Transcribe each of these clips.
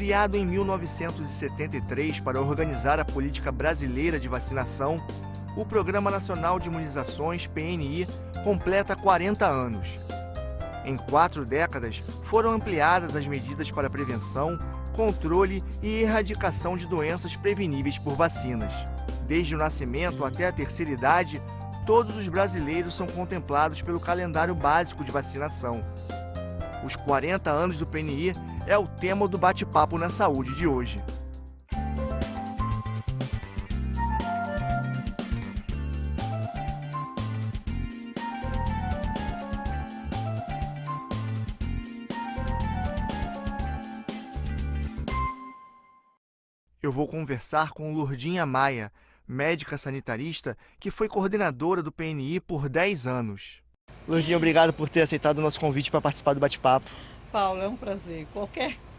Criado em 1973 para organizar a política brasileira de vacinação, o Programa Nacional de Imunizações, PNI, completa 40 anos. Em 4 décadas, foram ampliadas as medidas para prevenção, controle e erradicação de doenças preveníveis por vacinas. Desde o nascimento até a terceira idade, todos os brasileiros são contemplados pelo calendário básico de vacinação. Os 40 anos do PNI é o tema do Bate-Papo na Saúde de hoje. Eu vou conversar com Lourdinha Maia, médica sanitarista que foi coordenadora do PNI por 10 anos. Lourdinha, obrigado por ter aceitado o nosso convite para participar do bate-papo. Paulo, é um prazer.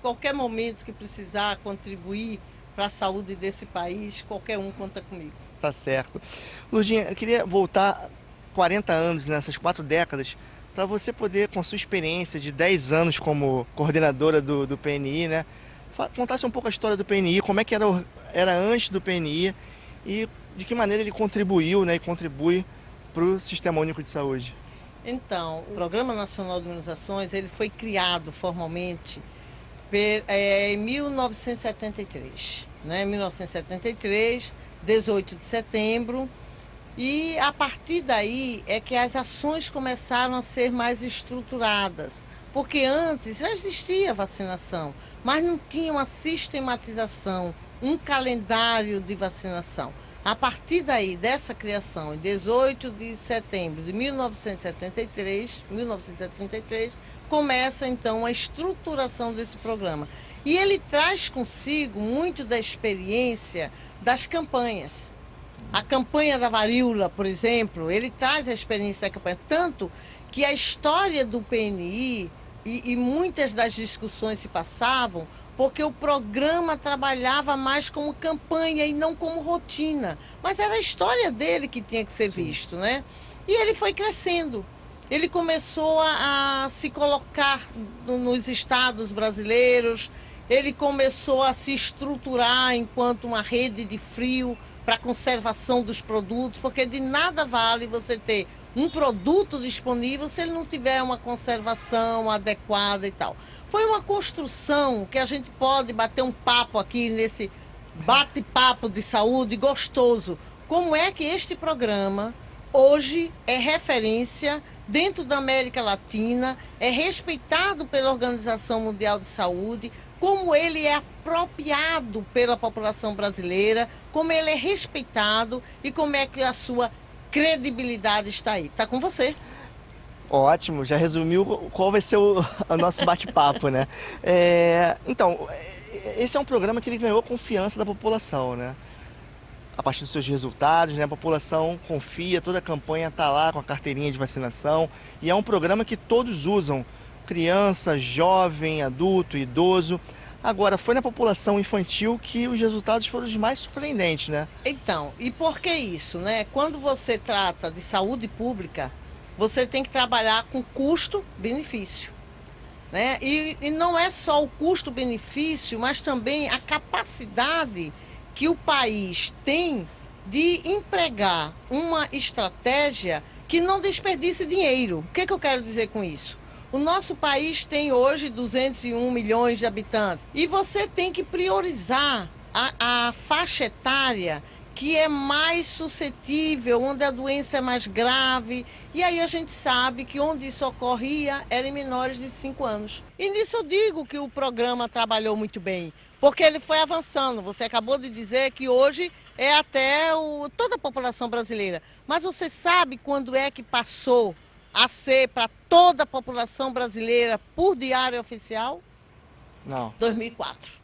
Qualquer momento que precisar contribuir para a saúde desse país, qualquer um conta comigo. Tá certo. Lourdinha, eu queria voltar 40 anos, nessas 4 décadas, para você poder, com sua experiência de 10 anos como coordenadora do PNI, né, contasse um pouco a história do PNI, como é que era antes do PNI e de que maneira ele contribuiu, né, e contribui para o Sistema Único de Saúde. Então, o Programa Nacional de Imunizações ele foi criado formalmente em 1973, né? 1973, 18 de setembro, e a partir daí é que as ações começaram a ser mais estruturadas, porque antes já existia vacinação, mas não tinha uma sistematização, um calendário de vacinação. A partir daí, dessa criação, em 18 de setembro de 1973, começa então a estruturação desse programa. E ele traz consigo muito da experiência das campanhas. A campanha da varíola, por exemplo, ele traz a experiência da campanha, tanto que a história do PNI e muitas das discussões se passavam porque o programa trabalhava mais como campanha e não como rotina. Mas era a história dele que tinha que ser visto, né? E ele foi crescendo. Ele começou a se colocar nos estados brasileiros, ele começou a se estruturar enquanto uma rede de frio para conservação dos produtos, porque de nada vale você ter um produto disponível se ele não tiver uma conservação adequada e tal. Foi uma construção que a gente pode bater um papo aqui nesse bate-papo de saúde gostoso. Como é que este programa hoje é referência dentro da América Latina, é respeitado pela Organização Mundial de Saúde, como ele é apropriado pela população brasileira, como ele é respeitado e como é que a sua credibilidade está aí. Está com você. Ótimo, já resumiu qual vai ser o nosso bate-papo, né? Então, esse é um programa que ele ganhou a confiança da população, né? A partir dos seus resultados, né? A população confia, toda a campanha está lá com a carteirinha de vacinação e é um programa que todos usam, criança, jovem, adulto, idoso. Agora, foi na população infantil que os resultados foram os mais surpreendentes, né? Então, e por que isso, né? Quando você trata de saúde pública, você tem que trabalhar com custo-benefício, né? E não é só o custo-benefício, mas também a capacidade que o país tem de empregar uma estratégia que não desperdice dinheiro. O que eu quero dizer com isso? O nosso país tem hoje 201 milhões de habitantes e você tem que priorizar a faixa etária que é mais suscetível, onde a doença é mais grave. E aí a gente sabe que onde isso ocorria era em menores de 5 anos. E nisso eu digo que o programa trabalhou muito bem, porque ele foi avançando. Você acabou de dizer que hoje é até toda a população brasileira. Mas você sabe quando é que passou a ser para toda a população brasileira por diário oficial? Não. 2004.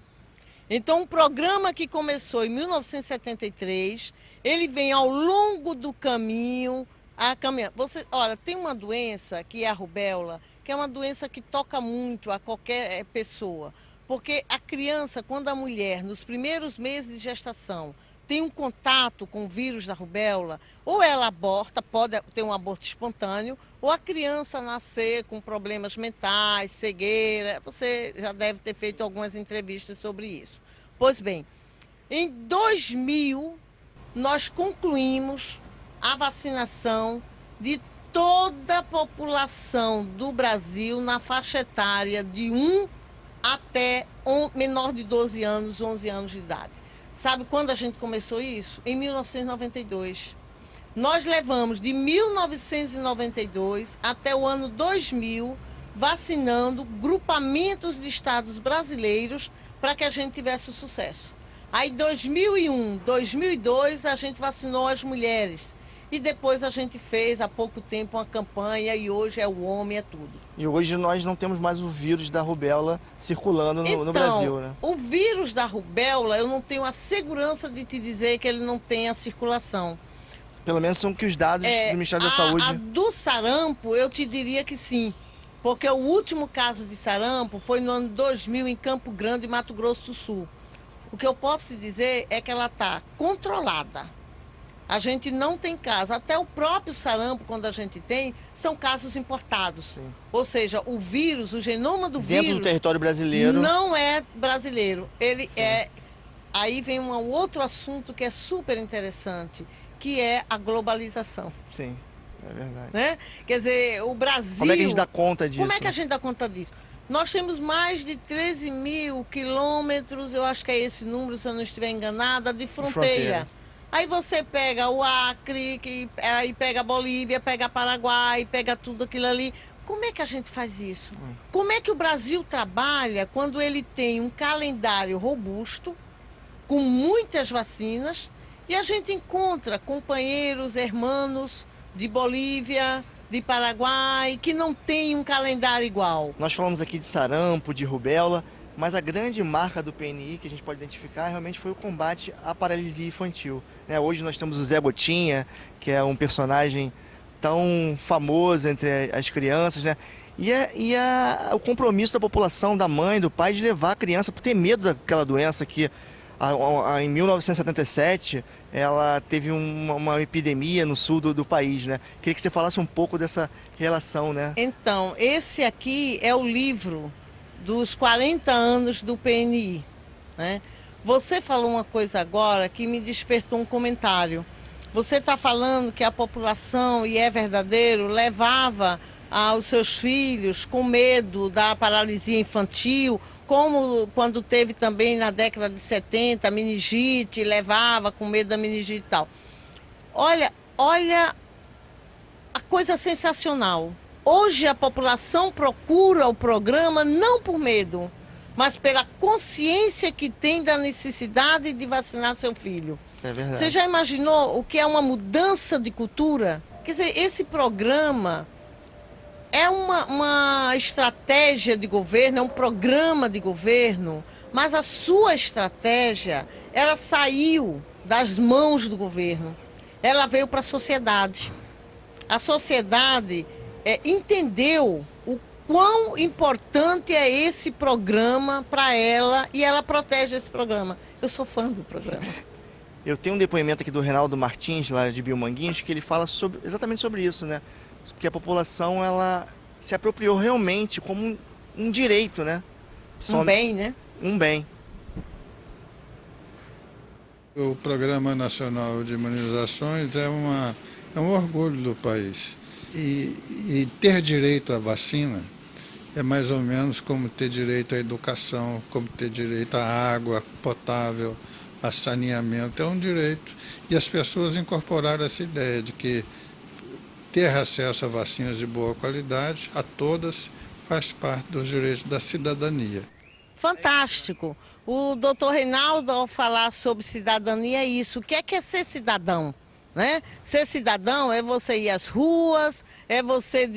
Então, um programa que começou em 1973, ele vem ao longo do caminho a caminhar. Olha, tem uma doença que é a rubéola, que é uma doença que toca muito a qualquer pessoa. Porque a criança, quando a mulher, nos primeiros meses de gestação, tem um contato com o vírus da rubéola, ou ela aborta, pode ter um aborto espontâneo, ou a criança nascer com problemas mentais, cegueira. Você já deve ter feito algumas entrevistas sobre isso. Pois bem, em 2000, nós concluímos a vacinação de toda a população do Brasil na faixa etária de 1 até menor de 12 anos, 11 anos de idade. Sabe quando a gente começou isso? Em 1992. Nós levamos de 1992 até o ano 2000 vacinando grupamentos de estados brasileiros para que a gente tivesse sucesso. Aí 2001, 2002 a gente vacinou as mulheres. E depois a gente fez há pouco tempo uma campanha e hoje é o homem, é tudo. E hoje nós não temos mais o vírus da rubéola circulando no Brasil, né? O vírus da rubéola, eu não tenho a segurança de te dizer que ele não tem a circulação. Pelo menos são que os dados do Ministério da Saúde... A do sarampo, eu te diria que sim. Porque o último caso de sarampo foi no ano 2000 em Campo Grande, Mato Grosso do Sul. O que eu posso te dizer é que ela está controlada. A gente não tem caso. Até o próprio sarampo, quando a gente tem, são casos importados. Sim. Ou seja, o vírus, o genoma do vírus... Dentro do território brasileiro... Não é brasileiro. Ele é... Aí vem um outro assunto que é super interessante, que é a globalização. Sim, é verdade. Né? Quer dizer, o Brasil... Como é que a gente dá conta disso? Como é que a gente dá conta disso? Nós temos mais de 13 mil quilômetros, eu acho que é esse número, se eu não estiver enganada, de fronteira. Aí você pega o Acre, aí pega a Bolívia, pega Paraguai, pega tudo aquilo ali. Como é que a gente faz isso? Como é que o Brasil trabalha quando ele tem um calendário robusto, com muitas vacinas, e a gente encontra companheiros, irmãos de Bolívia, de Paraguai, que não tem um calendário igual? Nós falamos aqui de sarampo, de rubéola, mas a grande marca do PNI que a gente pode identificar realmente foi o combate à paralisia infantil. Hoje nós temos o Zé Gotinha, que é um personagem tão famoso entre as crianças, né? O compromisso da população, da mãe, do pai, de levar a criança por ter medo daquela doença que em 1977 ela teve uma epidemia no sul do país, né? Queria que você falasse um pouco dessa relação, né? Então, esse aqui é o livro dos 40 anos do PNI, né? Você falou uma coisa agora que me despertou um comentário. Você está falando que a população, e é verdadeiro, levava os seus filhos com medo da paralisia infantil, como quando teve também na década de 70, a meningite, levava com medo da meningite e tal. Olha a coisa sensacional. Hoje a população procura o programa não por medo, mas pela consciência que tem da necessidade de vacinar seu filho. É verdade. Você já imaginou o que é uma mudança de cultura? Quer dizer, esse programa é uma estratégia de governo, é um programa de governo, mas a sua estratégia, ela saiu das mãos do governo, ela veio para a sociedade. A sociedade entendeu o quão importante é esse programa para ela e ela protege esse programa. Eu sou fã do programa. Eu tenho um depoimento aqui do Reinaldo Martins, lá de Biomanguinhos, que ele fala exatamente sobre isso, né? Porque a população, ela se apropriou realmente como um direito, né? Um bem, né? Um bem. O Programa Nacional de Imunizações é um orgulho do país. E ter direito à vacina é mais ou menos como ter direito à educação, como ter direito à água potável, a saneamento. É um direito. E as pessoas incorporaram essa ideia de que ter acesso a vacinas de boa qualidade, a todas, faz parte dos direitos da cidadania. Fantástico. O doutor Reinaldo, ao falar sobre cidadania, é isso. O que é ser cidadão? Né? Ser cidadão é você ir às ruas, é você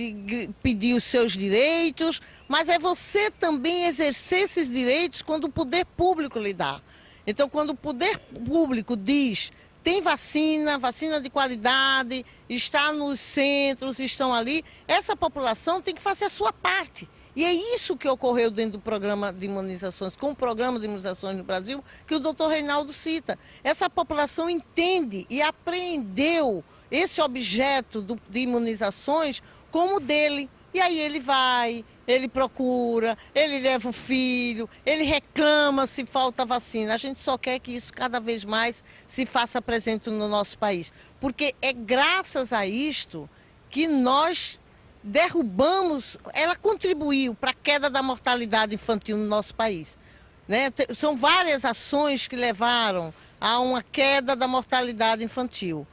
pedir os seus direitos, mas é você também exercer esses direitos quando o poder público lhe dá. Então, quando o poder público diz, tem vacina de qualidade, está nos centros, estão ali, essa população tem que fazer a sua parte. E é isso que ocorreu dentro do programa de imunizações, com o programa de imunizações no Brasil, que o doutor Reinaldo cita. Essa população entende e apreendeu esse objeto de imunizações como dele. E aí ele vai, ele procura, ele leva o filho, ele reclama se falta vacina. A gente só quer que isso cada vez mais se faça presente no nosso país. Porque é graças a isto que nós derrubamos, ela contribuiu para a queda da mortalidade infantil no nosso país. Né? São várias ações que levaram a uma queda da mortalidade infantil.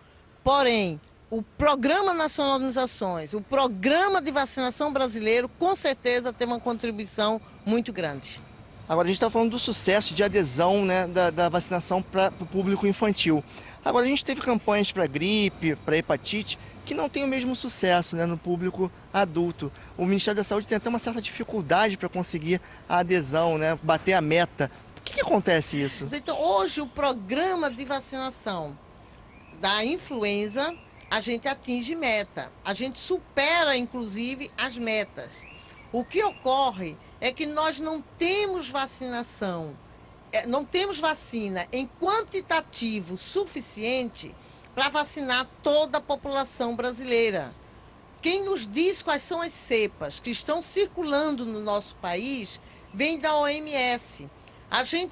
Porém, o Programa Nacional de Imunizações, o Programa de Vacinação Brasileiro, com certeza tem uma contribuição muito grande. Agora, a gente está falando do sucesso de adesão, né, da vacinação para o público infantil. Agora, a gente teve campanhas para gripe, para hepatite, que não tem o mesmo sucesso, né, no público adulto. O Ministério da Saúde tem até uma certa dificuldade para conseguir a adesão, né, bater a meta. Por que acontece isso? Então, hoje, o programa de vacinação da influenza, a gente atinge meta. A gente supera, inclusive, as metas. O que ocorre é que nós não temos vacinação, não temos vacina em quantitativo suficiente para vacinar toda a população brasileira. Quem nos diz quais são as cepas que estão circulando no nosso país vem da OMS.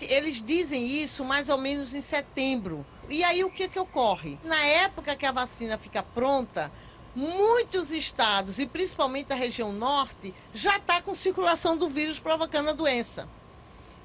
Eles dizem isso mais ou menos em setembro. E aí o que ocorre? Na época que a vacina fica pronta, muitos estados, e principalmente a região norte, já está com circulação do vírus provocando a doença.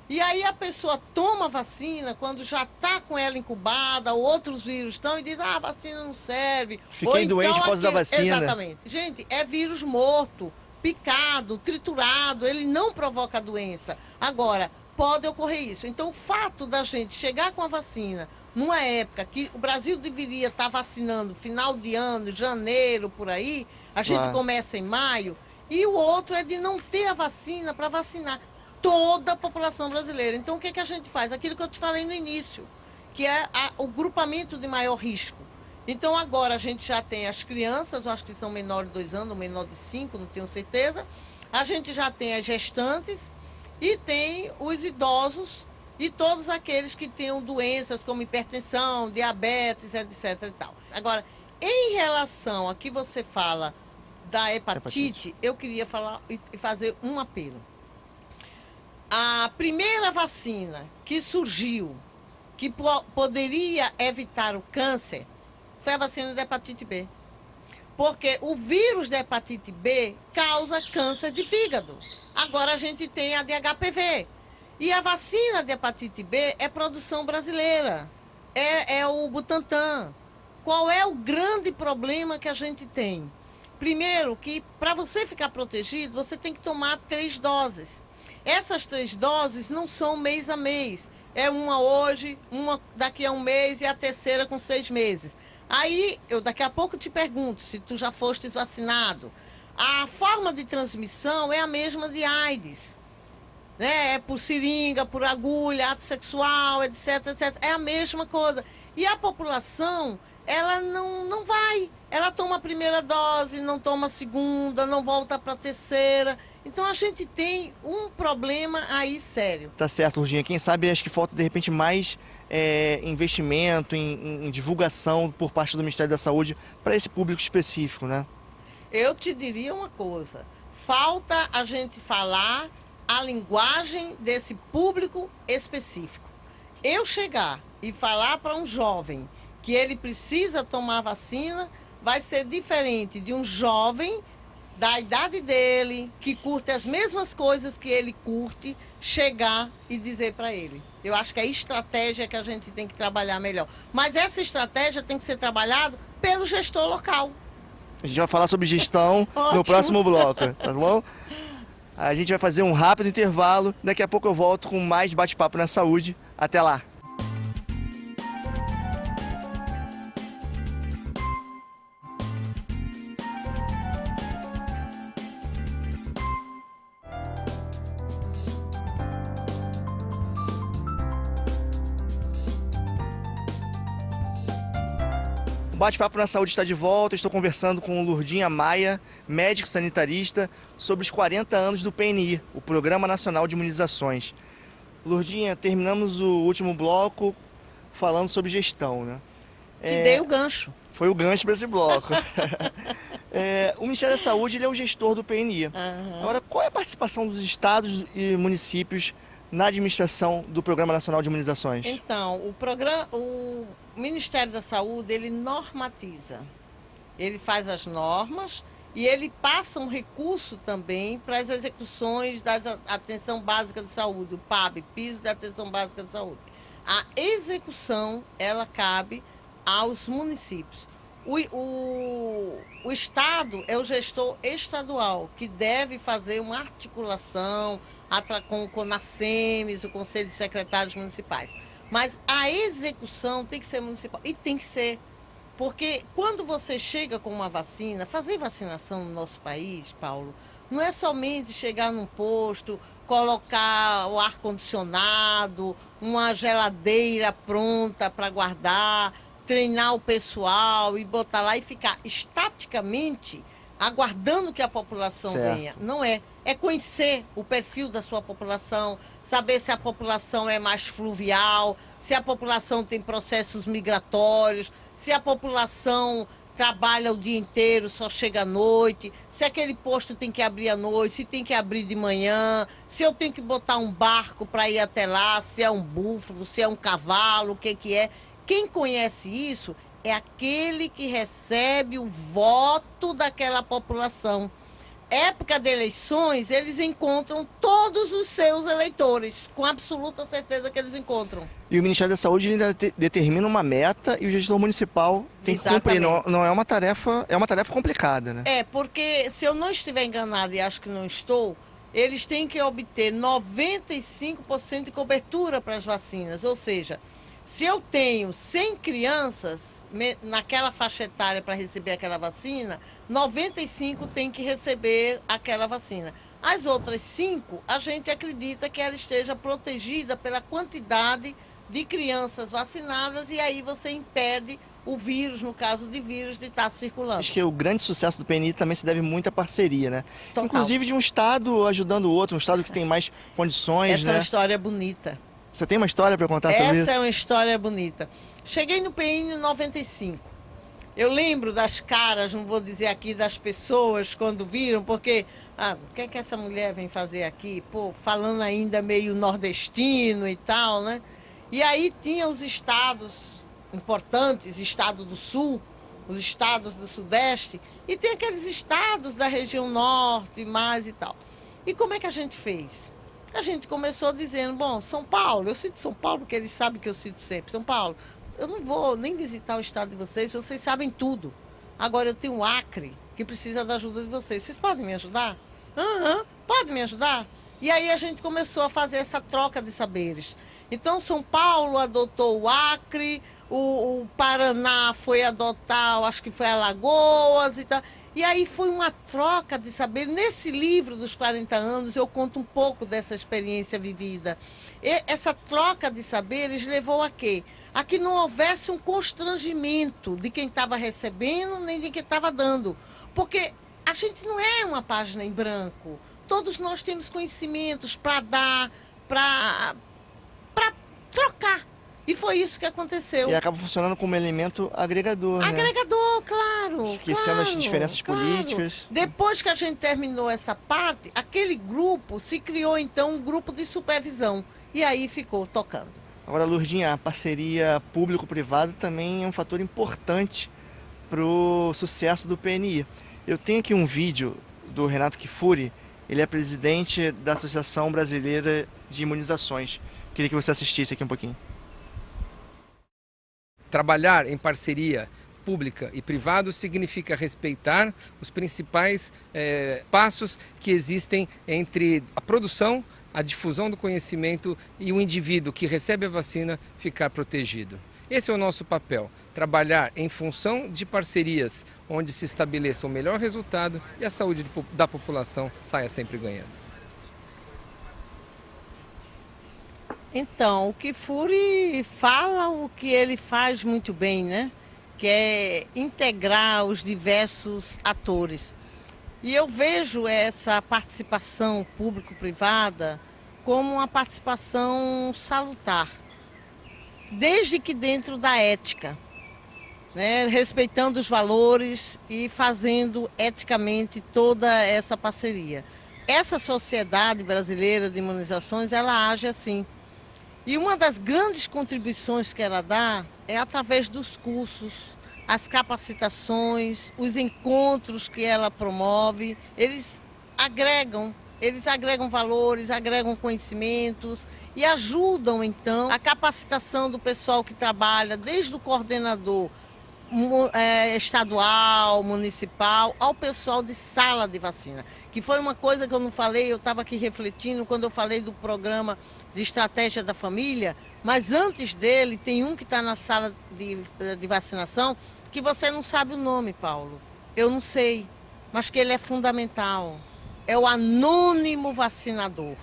E aí a pessoa toma a vacina quando já está com ela incubada, outros vírus estão, e diz, a vacina não serve. Fiquei doente por causa da vacina. Exatamente. Gente, é vírus morto, picado, triturado, ele não provoca a doença. Agora, pode ocorrer isso. Então, o fato da gente chegar com a vacina numa época que o Brasil deveria estar vacinando final de ano, janeiro, por aí, a gente começa em maio, e o outro é de não ter a vacina para vacinar toda a população brasileira. Então, o que a gente faz? Aquilo que eu te falei no início, que é o grupamento de maior risco. Então, agora a gente já tem as crianças, eu acho que são menores de 2 anos, ou menor de 5, não tenho certeza. A gente já tem as gestantes e tem os idosos e todos aqueles que tenham doenças como hipertensão, diabetes, etc. e tal. Agora, em relação a que você fala da hepatite, eu queria falar e fazer um apelo. A primeira vacina que surgiu, que poderia evitar o câncer, foi a vacina da hepatite B. Porque o vírus da hepatite B causa câncer de fígado. Agora a gente tem a de HPV. E a vacina de hepatite B é produção brasileira. É o Butantan. Qual é o grande problema que a gente tem? Primeiro, que para você ficar protegido, você tem que tomar 3 doses. Essas 3 doses não são mês a mês. É uma hoje, uma daqui a um mês e a terceira com 6 meses. Aí, eu daqui a pouco te pergunto se tu já foste vacinado. A forma de transmissão é a mesma de AIDS. Né? É por seringa, por agulha, ato sexual, etc, etc. É a mesma coisa. E a população, ela não vai. Ela toma a primeira dose, não toma a segunda, não volta para a terceira. Então a gente tem um problema aí sério. Tá certo, Lurdinha. Quem sabe acho que falta de repente mais investimento em divulgação por parte do Ministério da Saúde para esse público específico, né? Eu te diria uma coisa. Falta a gente falar a linguagem desse público específico. Eu chegar e falar para um jovem que ele precisa tomar vacina, vai ser diferente de um jovem da idade dele, que curte as mesmas coisas que ele curte, chegar e dizer para ele. Eu acho que é a estratégia que a gente tem que trabalhar melhor. Mas essa estratégia tem que ser trabalhada pelo gestor local. A gente vai falar sobre gestão no próximo bloco, tá bom? A gente vai fazer um rápido intervalo. Daqui a pouco eu volto com mais bate-papo na saúde. Até lá! O Bate-Papo na Saúde está de volta. Estou conversando com Lourdinha Maia, médico sanitarista, sobre os 40 anos do PNI, o Programa Nacional de Imunizações. Lourdinha, terminamos o último bloco falando sobre gestão, né? Te dei o gancho. Foi o gancho para esse bloco. O Ministério da Saúde ele é o gestor do PNI. Agora, qual é a participação dos estados e municípios na administração do Programa Nacional de Imunizações? Então, o Ministério da Saúde, ele normatiza. Ele faz as normas e ele passa um recurso também para as execuções da Atenção Básica de Saúde, o PAB, Piso de Atenção Básica de Saúde. A execução, ela cabe aos municípios. O Estado é o gestor estadual, que deve fazer uma articulação com o CONASEMES, o Conselho de Secretários Municipais. Mas a execução tem que ser municipal. E tem que ser. Porque quando você chega com uma vacina, fazer vacinação no nosso país, Paulo, não é somente chegar num posto, colocar o ar-condicionado, uma geladeira pronta para guardar, treinar o pessoal e botar lá e ficar estaticamente aguardando que a população venha. Não é. É conhecer o perfil da sua população, saber se a população é mais fluvial, se a população tem processos migratórios, se a população trabalha o dia inteiro, só chega à noite, se aquele posto tem que abrir à noite, se tem que abrir de manhã, se eu tenho que botar um barco para ir até lá, se é um búfalo, se é um cavalo, o que é. Quem conhece isso é aquele que recebe o voto daquela população. Época de eleições, eles encontram todos os seus eleitores, com absoluta certeza que eles encontram. E o Ministério da Saúde ainda determina uma meta e o gestor municipal tem que cumprir. Não é uma tarefa, é uma tarefa complicada, né? É, porque se eu não estiver enganado, e acho que não estou, eles têm que obter 95% de cobertura para as vacinas, ou seja, se eu tenho 100 crianças naquela faixa etária para receber aquela vacina, 95 tem que receber aquela vacina. As outras 5, a gente acredita que ela esteja protegida pela quantidade de crianças vacinadas e aí você impede o vírus, no caso de vírus, de estar circulando. Acho que o grande sucesso do PNI também se deve muito à parceria, né? Total. Inclusive de um estado ajudando o outro, um estado que tem mais condições, Essa né? é uma história bonita. Você tem uma história para contar sobre isso? Essa é uma história bonita. Cheguei no PNI em 95. Eu lembro das caras, não vou dizer aqui, das pessoas quando viram, porque o que é que essa mulher vem fazer aqui? Pô, falando ainda meio nordestino e tal, né? E aí tinha os estados importantes, estado do Sul, os estados do Sudeste, e tem aqueles estados da região Norte, mais e tal. E como é que a gente fez? A gente começou dizendo, bom, São Paulo, eu cito São Paulo porque eles sabem que eu cito sempre. São Paulo, eu não vou nem visitar o estado de vocês sabem tudo. Agora eu tenho o Acre, que precisa da ajuda de vocês. Vocês podem me ajudar? Pode me ajudar? E aí a gente começou a fazer essa troca de saberes. Então São Paulo adotou o Acre, o Paraná foi adotar, acho que foi Alagoas e tal. E aí foi uma troca de saber. Nesse livro dos 40 anos, eu conto um pouco dessa experiência vivida. E essa troca de saberes levou a quê? A que não houvesse um constrangimento de quem estava recebendo, nem de quem estava dando. Porque a gente não é uma página em branco. Todos nós temos conhecimentos para dar, para trocar. E foi isso que aconteceu. E acaba funcionando como elemento agregador, né? Agregador, claro. Esquecendo as diferenças políticas. Depois que a gente terminou essa parte, aquele grupo se criou, então, um grupo de supervisão. E aí ficou tocando. Agora, Lourdinha, a parceria público-privada também é um fator importante para o sucesso do PNI. Eu tenho aqui um vídeo do Renato Kifuri, ele é presidente da Associação Brasileira de Imunizações. Queria que você assistisse aqui um pouquinho. Trabalhar em parceria pública e privado significa respeitar os principais passos que existem entre a produção, a difusão do conhecimento e o indivíduo que recebe a vacina ficar protegido. Esse é o nosso papel, trabalhar em função de parcerias onde se estabeleça o melhor resultado e a saúde da população saia sempre ganhando. Então, o Kifuri fala o que ele faz muito bem, né? que é integrar os diversos atores. E eu vejo essa participação público-privada como uma participação salutar, desde que dentro da ética, né, respeitando os valores e fazendo eticamente toda essa parceria. Essa sociedade brasileira de imunizações, ela age assim. E uma das grandes contribuições que ela dá é através dos cursos, as capacitações, os encontros que ela promove. Eles agregam valores, agregam conhecimentos e ajudam, então, a capacitação do pessoal que trabalha, desde o coordenador estadual, municipal, ao pessoal de sala de vacina. Que foi uma coisa que eu não falei, eu estava aqui refletindo quando eu falei do programa de estratégia da família, mas antes dele tem um que está na sala de vacinação que você não sabe o nome, Paulo. Eu não sei, mas que ele é fundamental. É o anônimo vacinador.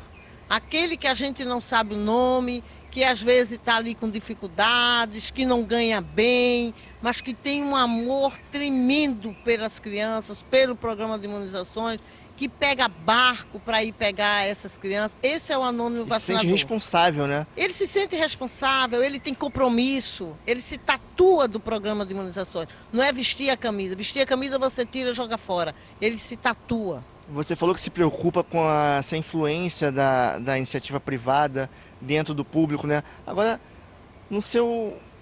Aquele que a gente não sabe o nome, que às vezes está ali com dificuldades, que não ganha bem, mas que tem um amor tremendo pelas crianças, pelo programa de imunizações, que pega barco para ir pegar essas crianças. Esse é o anônimo vacinador. Se sente responsável, né? Ele se sente responsável, ele tem compromisso, ele se tatua do programa de imunizações. Não é vestir a camisa. Vestir a camisa você tira e joga fora. Ele se tatua. Você falou que se preocupa com essa influência da iniciativa privada dentro do público, né? Agora,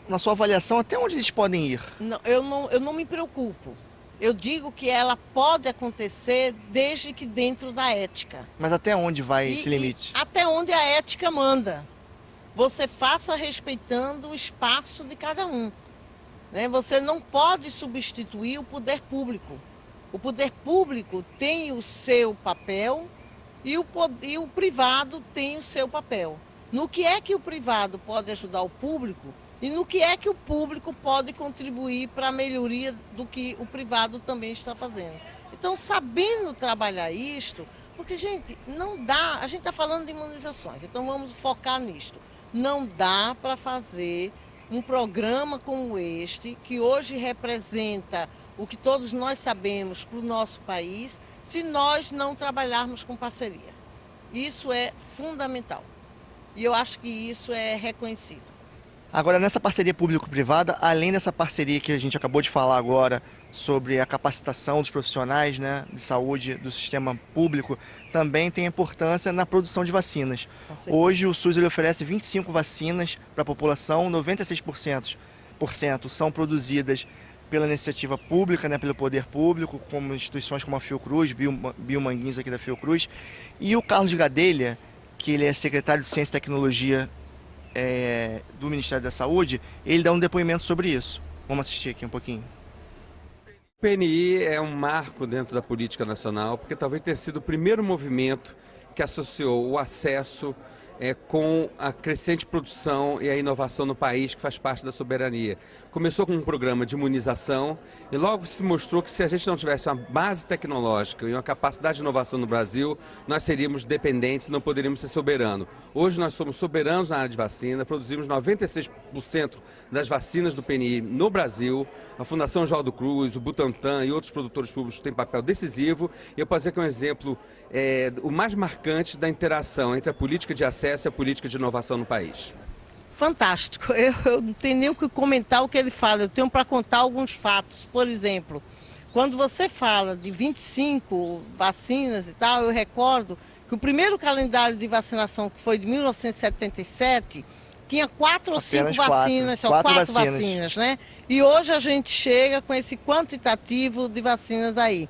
na sua avaliação, até onde eles podem ir? Não, eu não me preocupo. Eu digo que ela pode acontecer desde que dentro da ética. Mas até onde vai esse limite? Até onde a ética manda. Você faça respeitando o espaço de cada um, né? Você não pode substituir o poder público. O poder público tem o seu papel e o privado tem o seu papel. No que é que o privado pode ajudar o público e no que é que o público pode contribuir para a melhoria do que o privado também está fazendo. Então, sabendo trabalhar isto, porque, gente, não dá, a gente está falando de imunizações, então vamos focar nisto. Não dá para fazer um programa como este, que hoje representa o que todos nós sabemos para o nosso país, se nós não trabalharmos com parceria. Isso é fundamental. E eu acho que isso é reconhecido. Agora, nessa parceria público-privada, além dessa parceria que a gente acabou de falar agora sobre a capacitação dos profissionais, né, de saúde do sistema público, também tem importância na produção de vacinas. Hoje o SUS ele oferece 25 vacinas para a população, 96% são produzidas pela iniciativa pública, né, pelo poder público, como instituições como a Fiocruz, Biomanguinhos aqui da Fiocruz. E o Carlos Gadelha, que ele é secretário de Ciência e Tecnologia do Ministério da Saúde, ele dá um depoimento sobre isso. Vamos assistir aqui um pouquinho. O PNI é um marco dentro da política nacional, porque talvez tenha sido o primeiro movimento que associou o acesso com a crescente produção e a inovação no país, que faz parte da soberania. Começou com um programa de imunização e logo se mostrou que se a gente não tivesse uma base tecnológica e uma capacidade de inovação no Brasil, nós seríamos dependentes e não poderíamos ser soberanos. Hoje nós somos soberanos na área de vacina, produzimos 96% das vacinas do PNI no Brasil. A Fundação Oswaldo Cruz, o Butantan e outros produtores públicos têm papel decisivo. E eu posso dizer que é um exemplo o mais marcante da interação entre a política de acesso e a política de inovação no país. Fantástico. Eu não tenho nem o que comentar o que ele fala. Eu tenho para contar alguns fatos. Por exemplo, quando você fala de 25 vacinas e tal, eu recordo que o primeiro calendário de vacinação, que foi de 1977, tinha 4 ou 5 vacinas, só 4 vacinas, né? E hoje a gente chega com esse quantitativo de vacinas aí.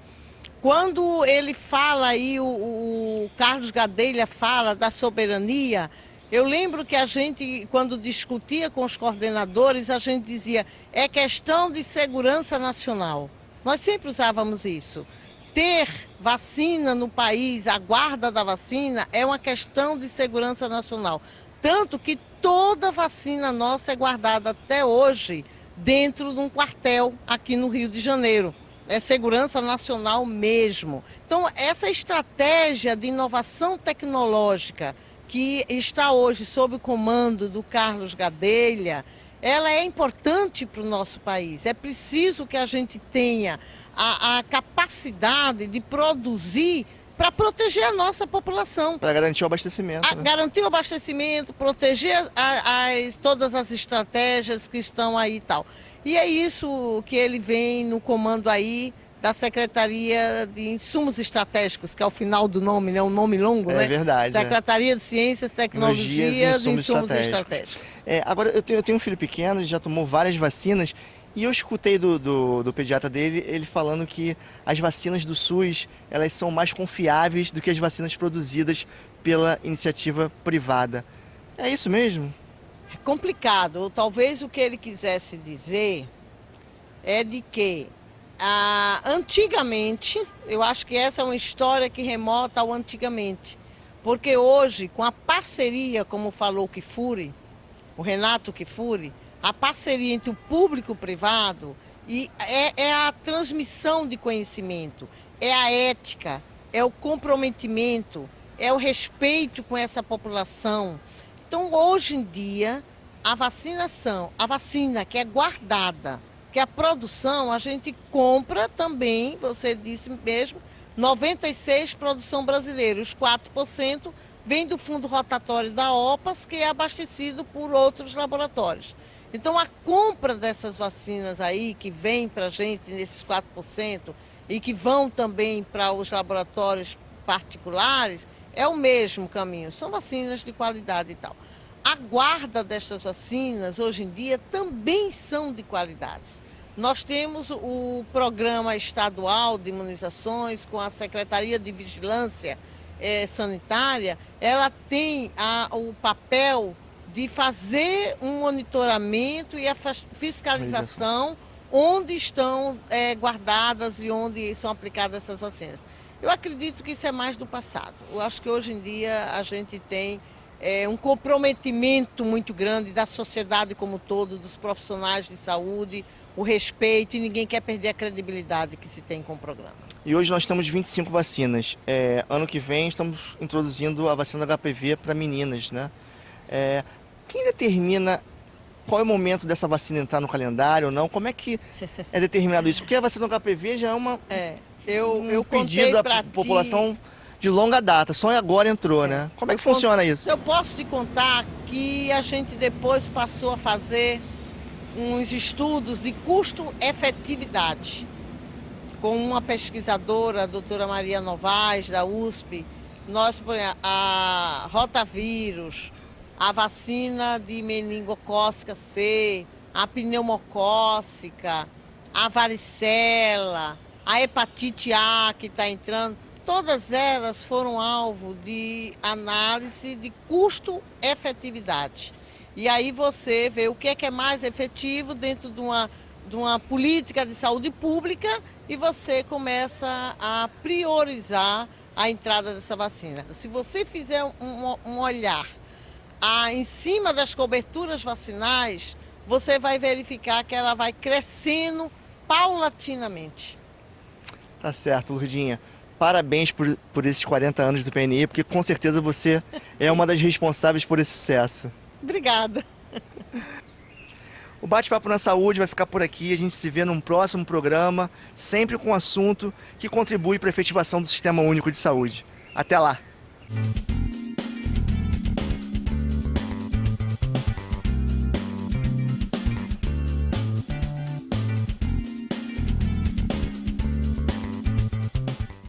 Quando ele fala aí, o Carlos Gadelha fala da soberania, eu lembro que a gente, quando discutia com os coordenadores, a gente dizia, é questão de segurança nacional. Nós sempre usávamos isso. Ter vacina no país, a guarda da vacina, é uma questão de segurança nacional. Tanto que toda vacina nossa é guardada até hoje dentro de um quartel aqui no Rio de Janeiro. É segurança nacional mesmo. Então, essa estratégia de inovação tecnológica que está hoje sob o comando do Carlos Gadelha, ela é importante para o nosso país. É preciso que a gente tenha a capacidade de produzir para proteger a nossa população. Para garantir o abastecimento. Né? Garantir o abastecimento, proteger todas as estratégias que estão aí e tal. E é isso que ele vem no comando aí da Secretaria de Insumos Estratégicos, que é o final do nome, né? Um nome longo, né? É verdade. Secretaria de Ciências, Tecnologias e Insumos Estratégicos. Agora, eu tenho um filho pequeno, já tomou várias vacinas, e eu escutei do pediatra dele, ele falando que as vacinas do SUS, elas são mais confiáveis do que as vacinas produzidas pela iniciativa privada. É isso mesmo? É complicado, ou talvez o que ele quisesse dizer é de que antigamente, eu acho que essa é uma história que remota ao antigamente, porque hoje, com a parceria, como falou o Kifuri, o Renato Kifuri, a parceria entre o público e o privado é a transmissão de conhecimento, é a ética, é o comprometimento, é o respeito com essa população. Então, hoje em dia, a vacina que é guardada, que a produção a gente compra também, você disse mesmo, 96% produção brasileira, os 4% vem do fundo rotatório da OPAS, que é abastecido por outros laboratórios. Então a compra dessas vacinas aí, que vem para a gente nesses 4% e que vão também para os laboratórios particulares, é o mesmo caminho, são vacinas de qualidade e tal. A guarda destas vacinas, hoje em dia, também são de qualidade. Nós temos o Programa Estadual de Imunizações com a Secretaria de Vigilância Sanitária, ela tem o papel de fazer um monitoramento e a fiscalização onde estão guardadas e onde são aplicadas essas vacinas. Eu acredito que isso é mais do passado. Eu acho que hoje em dia a gente tem um comprometimento muito grande da sociedade como um todo, dos profissionais de saúde, o respeito, e ninguém quer perder a credibilidade que se tem com o programa. E hoje nós temos 25 vacinas. Ano que vem estamos introduzindo a vacina do HPV para meninas, né? Quem determina qual é o momento dessa vacina entrar no calendário ou não? Como é que é determinado isso? Porque a vacina do HPV já é um pedido da população de longa data, só agora entrou, né? Como é que funciona isso? Eu posso te contar que a gente depois passou a fazer uns estudos de custo-efetividade com uma pesquisadora, a doutora Maria Novaes, da USP. Nós, a rotavírus, a vacina de meningocócica C, a pneumocócica, a varicela, a hepatite A que está entrando, todas elas foram alvo de análise de custo-efetividade. E aí você vê o que é mais efetivo dentro de uma política de saúde pública e você começa a priorizar a entrada dessa vacina. Se você fizer um olhar em cima das coberturas vacinais, você vai verificar que ela vai crescendo paulatinamente. Tá certo, Lourdinha. Parabéns por esses 40 anos do PNI, porque com certeza você é uma das responsáveis por esse sucesso. Obrigada. O Bate-Papo na Saúde vai ficar por aqui. A gente se vê num próximo programa, sempre com um assunto que contribui para a efetivação do Sistema Único de Saúde. Até lá!